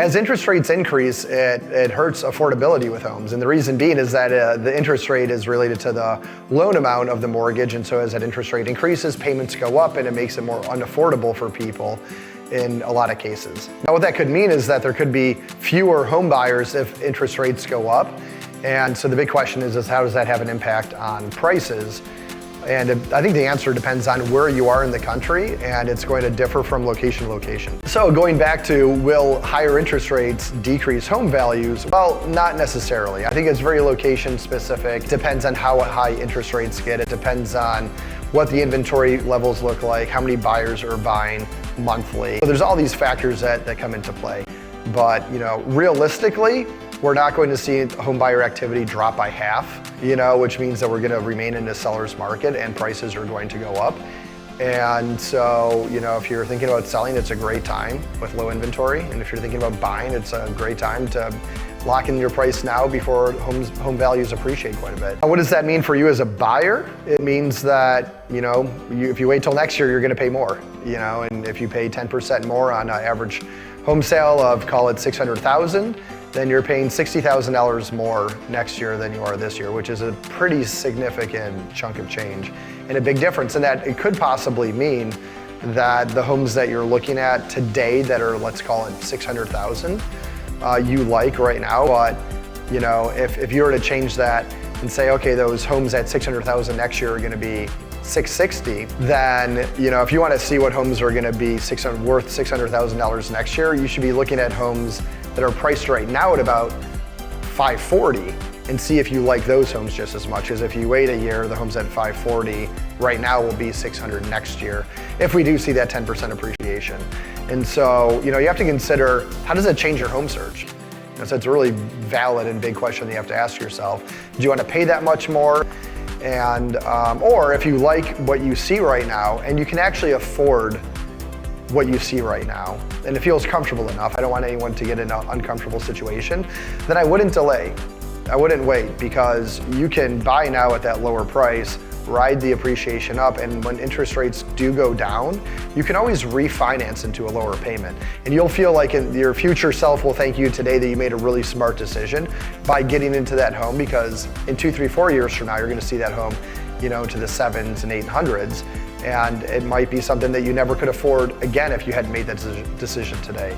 As interest rates increase, it hurts affordability with homes. And the reason being is that the interest rate is related to the loan amount of the mortgage. And so as that interest rate increases, payments go up and it makes it more unaffordable for people in a lot of cases. Now what that could mean is that there could be fewer home buyers if interest rates go up. And so the big question is how does that have an impact on prices? And I think the answer depends on where you are in the country, and it's going to differ from location to location. So going back to, will higher interest rates decrease home values? Well, not necessarily. I think it's very location specific. It depends on how high interest rates get. It depends on what the inventory levels look like, how many buyers are buying monthly. So there's all these factors that come into play. But realistically, we're not going to see home buyer activity drop by half, which means that we're going to remain in a seller's market and prices are going to go up. And so, if you're thinking about selling, it's a great time with low inventory. And if you're thinking about buying, it's a great time to lock in your price now before home values appreciate quite a bit. What does that mean for you as a buyer? It means that, if you wait till next year, you're going to pay more, and if you pay 10% more on an average home sale of, call it $600,000, then you're paying $60,000 more next year than you are this year, which is a pretty significant chunk of change and a big difference. And that it could possibly mean that the homes that you're looking at today that are, let's call it $600,000, you like right now, but if you were to change that and say, okay, those homes at $600,000 next year are going to be $660,000, then if you want to see what homes are going to be worth $600,000 next year, you should be looking at homes that are priced right now at about $540,000 and see if you like those homes just as much. As if you wait a year, the homes at $540,000 right now will be $600,000 next year if we do see that 10% appreciation. And so you have to consider, how does that change your home search? So it's a really valid and big question that you have to ask yourself. Do you want to pay that much more? And or if you like what you see right now and you can actually afford what you see right now and it feels comfortable enough, I don't want anyone to get in an uncomfortable situation, then I wouldn't delay. I wouldn't wait, because you can buy now at that lower price, ride the appreciation up, and when interest rates do go down, you can always refinance into a lower payment. And you'll feel like your future self will thank you today that you made a really smart decision by getting into that home, because in 2, 3, 4 years from now, you're gonna see that home to the 7s and 800s. And it might be something that you never could afford again if you hadn't made that decision today.